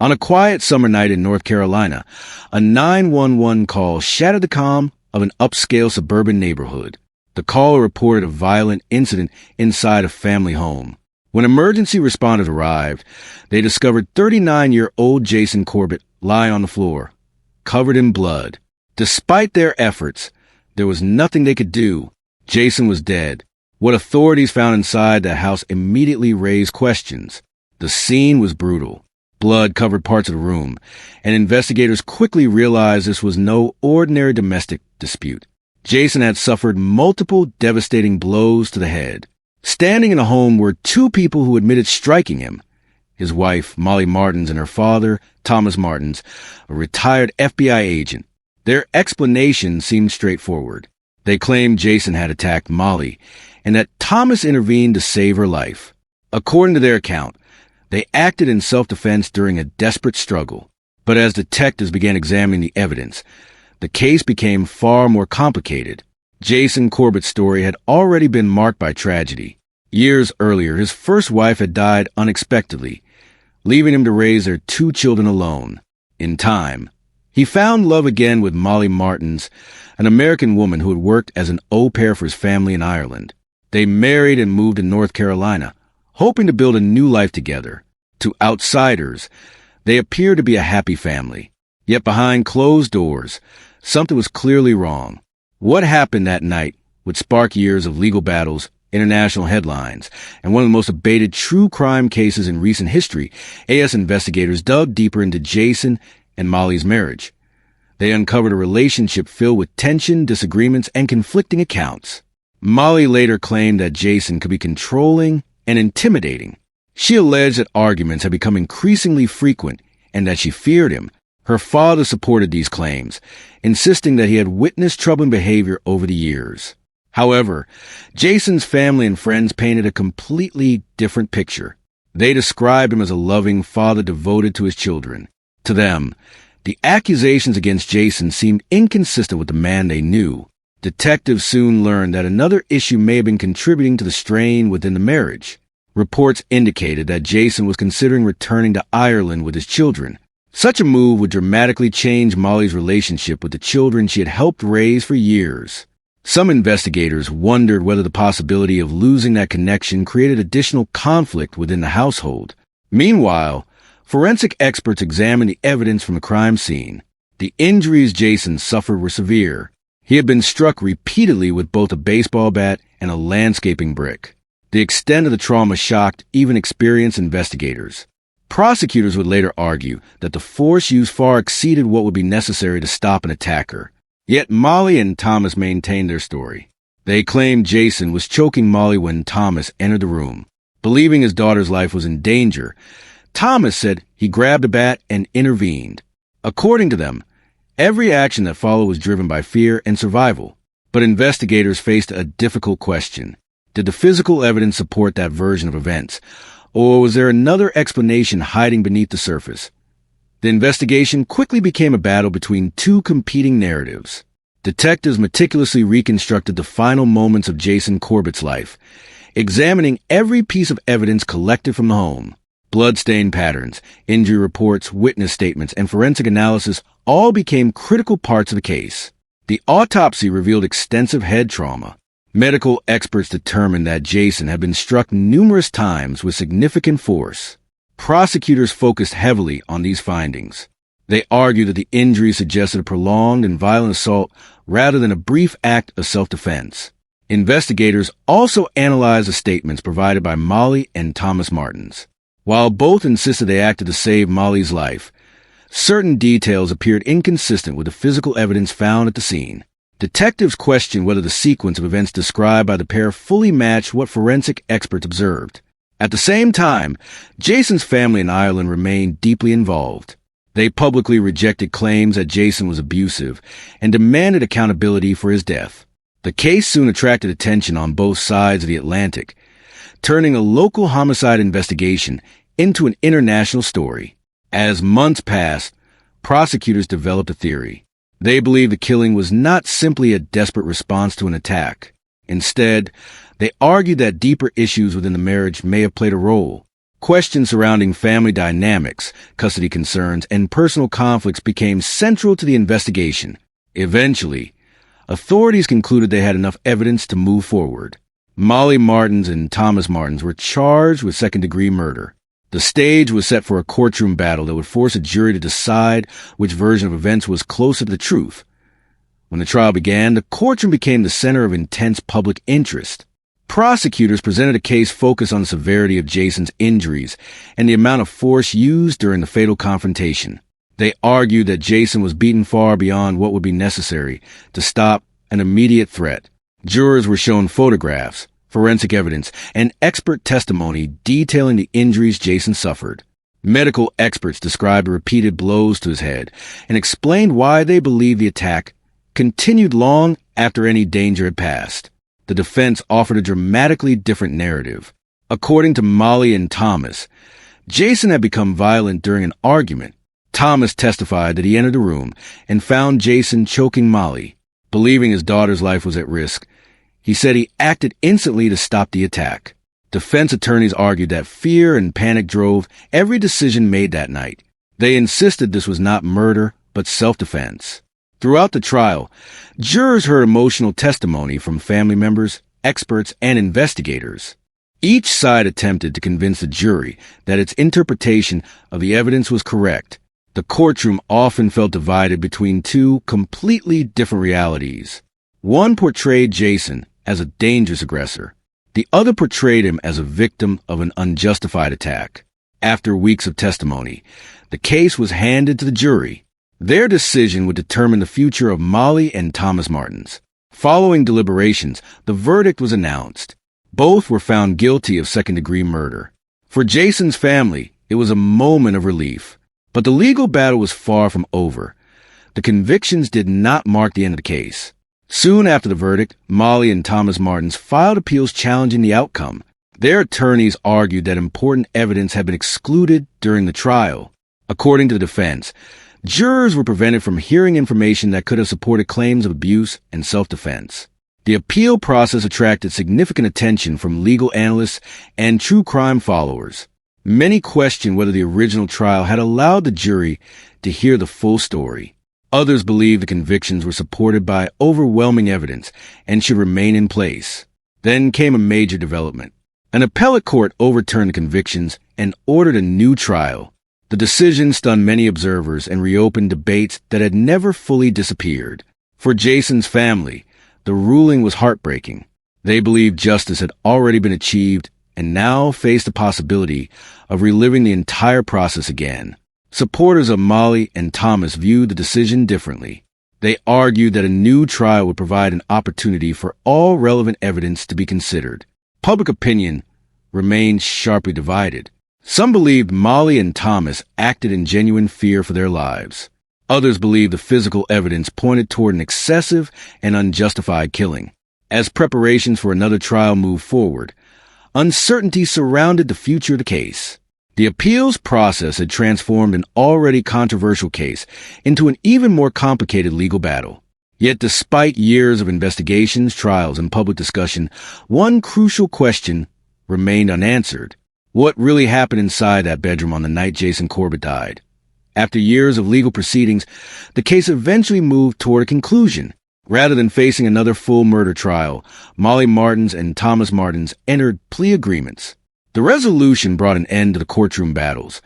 On a quiet summer night in North Carolina, a 911 call shattered the calm of an upscale suburban neighborhood. The caller reported a violent incident inside a family home. When emergency responders arrived, they discovered 39-year-old Jason Corbett lying on the floor, covered in blood. Despite their efforts, there was nothing they could do. Jason was dead. What authorities found inside the house immediately raised questions. The scene was brutal. Blood covered parts of the room, and investigators quickly realized this was no ordinary domestic dispute. Jason had suffered multiple devastating blows to the head. Standing in the home were two people who admitted striking him: his wife, Molly Martens, and her father, Thomas Martens, a retired FBI agent. Their explanation seemed straightforward. They claimed Jason had attacked Molly, and that Thomas intervened to save her life. According to their account, they acted in self-defense during a desperate struggle. But as detectives began examining the evidence, the case became far more complicated. Jason Corbett's story had already been marked by tragedy. Years earlier, his first wife had died unexpectedly, leaving him to raise their two children alone. In time, he found love again with Molly Martens, an American woman who had worked as an au pair for his family in Ireland. They married and moved to North Carolina, hoping to build a new life together. To outsiders, they appeared to be a happy family. Yet behind closed doors, something was clearly wrong. What happened that night would spark years of legal battles, international headlines, and one of the most debated true crime cases in recent history. AS investigators dug deeper into Jason and Molly's marriage. They uncovered a relationship filled with tension, disagreements, and conflicting accounts. Molly later claimed that Jason could be controlling and intimidating. She alleged that arguments had become increasingly frequent and that she feared him. Her father supported these claims, insisting that he had witnessed troubling behavior over the years. However, Jason's family and friends painted a completely different picture. They described him as a loving father devoted to his children. To them, the accusations against Jason seemed inconsistent with the man they knew. Detectives soon learned that another issue may have been contributing to the strain within the marriage. Reports indicated that Jason was considering returning to Ireland with his children. Such a move would dramatically change Molly's relationship with the children she had helped raise for years. Some investigators wondered whether the possibility of losing that connection created additional conflict within the household. Meanwhile, forensic experts examined the evidence from the crime scene. The injuries Jason suffered were severe. He had been struck repeatedly with both a baseball bat and a landscaping brick. The extent of the trauma shocked even experienced investigators. Prosecutors would later argue that the force used far exceeded what would be necessary to stop an attacker. Yet Molly and Thomas maintained their story. They claimed Jason was choking Molly when Thomas entered the room. Believing his daughter's life was in danger, Thomas said he grabbed a bat and intervened. According to them, every action that followed was driven by fear and survival. But investigators faced a difficult question. Did the physical evidence support that version of events, or was there another explanation hiding beneath the surface? The investigation quickly became a battle between two competing narratives. Detectives meticulously reconstructed the final moments of Jason Corbett's life, examining every piece of evidence collected from the home. Bloodstain patterns, injury reports, witness statements, and forensic analysis all became critical parts of the case. The autopsy revealed extensive head trauma. Medical experts determined that Jason had been struck numerous times with significant force. Prosecutors focused heavily on these findings. They argued that the injury suggested a prolonged and violent assault rather than a brief act of self-defense. Investigators also analyzed the statements provided by Molly and Thomas Martens. While both insisted they acted to save Molly's life, certain details appeared inconsistent with the physical evidence found at the scene. Detectives questioned whether the sequence of events described by the pair fully matched what forensic experts observed. At the same time, Jason's family in Ireland remained deeply involved. They publicly rejected claims that Jason was abusive and demanded accountability for his death. The case soon attracted attention on both sides of the Atlantic, turning a local homicide investigation into an international story. As months passed, prosecutors developed a theory. They believed the killing was not simply a desperate response to an attack. Instead, they argued that deeper issues within the marriage may have played a role. Questions surrounding family dynamics, custody concerns, and personal conflicts became central to the investigation. Eventually, authorities concluded they had enough evidence to move forward. Molly Martens and Thomas Martens were charged with second-degree murder. The stage was set for a courtroom battle that would force a jury to decide which version of events was closer to the truth. When the trial began, the courtroom became the center of intense public interest. Prosecutors presented a case focused on the severity of Jason's injuries and the amount of force used during the fatal confrontation. They argued that Jason was beaten far beyond what would be necessary to stop an immediate threat. Jurors were shown photographs, forensic evidence, and expert testimony detailing the injuries Jason suffered. Medical experts described repeated blows to his head and explained why they believed the attack continued long after any danger had passed. The defense offered a dramatically different narrative. According to Molly and Thomas, Jason had become violent during an argument. Thomas testified that he entered the room and found Jason choking Molly. Believing his daughter's life was at risk, he said he acted instantly to stop the attack. Defense attorneys argued that fear and panic drove every decision made that night. They insisted this was not murder, but self-defense. Throughout the trial, jurors heard emotional testimony from family members, experts, and investigators. Each side attempted to convince the jury that its interpretation of the evidence was correct. The courtroom often felt divided between two completely different realities. One portrayed Jason as a dangerous aggressor. The other portrayed him as a victim of an unjustified attack. After weeks of testimony, the case was handed to the jury. Their decision would determine the future of Molly and Thomas Martens. Following deliberations, the verdict was announced. Both were found guilty of second-degree murder. For Jason's family, it was a moment of relief. But the legal battle was far from over. The convictions did not mark the end of the case. Soon after the verdict, Molly and Thomas Martens filed appeals challenging the outcome. Their attorneys argued that important evidence had been excluded during the trial. According to the defense, jurors were prevented from hearing information that could have supported claims of abuse and self-defense. The appeal process attracted significant attention from legal analysts and true crime followers. Many questioned whether the original trial had allowed the jury to hear the full story. Others believed the convictions were supported by overwhelming evidence and should remain in place. Then came a major development. An appellate court overturned the convictions and ordered a new trial. The decision stunned many observers and reopened debates that had never fully disappeared. For Jason's family, the ruling was heartbreaking. They believed justice had already been achieved and now faced the possibility of reliving the entire process again. Supporters of Molly and Thomas viewed the decision differently. They argued that a new trial would provide an opportunity for all relevant evidence to be considered. Public opinion remained sharply divided. Some believed Molly and Thomas acted in genuine fear for their lives. Others believed the physical evidence pointed toward an excessive and unjustified killing. As preparations for another trial moved forward, uncertainty surrounded the future of the case. The appeals process had transformed an already controversial case into an even more complicated legal battle. Yet despite years of investigations, trials, and public discussion, one crucial question remained unanswered. What really happened inside that bedroom on the night Jason Corbett died? After years of legal proceedings, the case eventually moved toward a conclusion. Rather than facing another full murder trial, Molly Martens and Thomas Martens entered plea agreements. The resolution brought an end to the courtroom battles,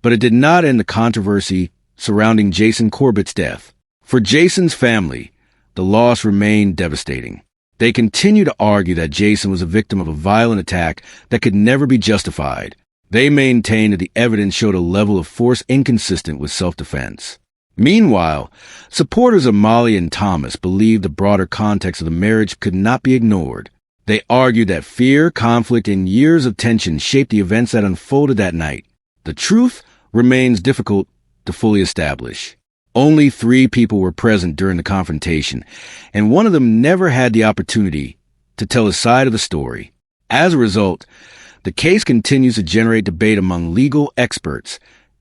but it did not end the controversy surrounding Jason Corbett's death. For Jason's family, the loss remained devastating. They continue to argue that Jason was a victim of a violent attack that could never be justified. They maintain that the evidence showed a level of force inconsistent with self-defense. Meanwhile, supporters of Molly and Thomas believed the broader context of the marriage could not be ignored. They argued that fear, conflict, and years of tension shaped the events that unfolded that night. The truth remains difficult to fully establish. Only 3 people were present during the confrontation, and one of them never had the opportunity to tell his side of the story. As a result, the case continues to generate debate among legal experts,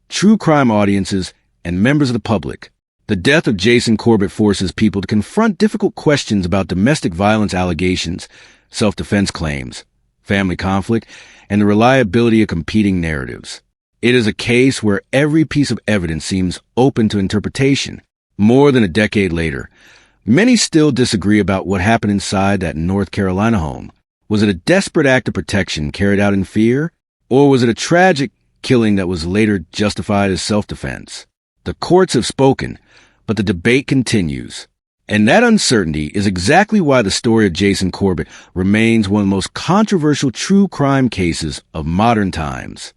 true crime audiences, and members of the public. The death of Jason Corbett forces people to confront difficult questions about domestic violence allegations, self-defense claims, family conflict, and the reliability of competing narratives. It is a case where every piece of evidence seems open to interpretation. More than a decade later, many still disagree about what happened inside that North Carolina home. Was it a desperate act of protection carried out in fear? Or was it a tragic killing that was later justified as self-defense? The courts have spoken, but the debate continues. And that uncertainty is exactly why the story of Jason Corbett remains one of the most controversial true crime cases of modern times.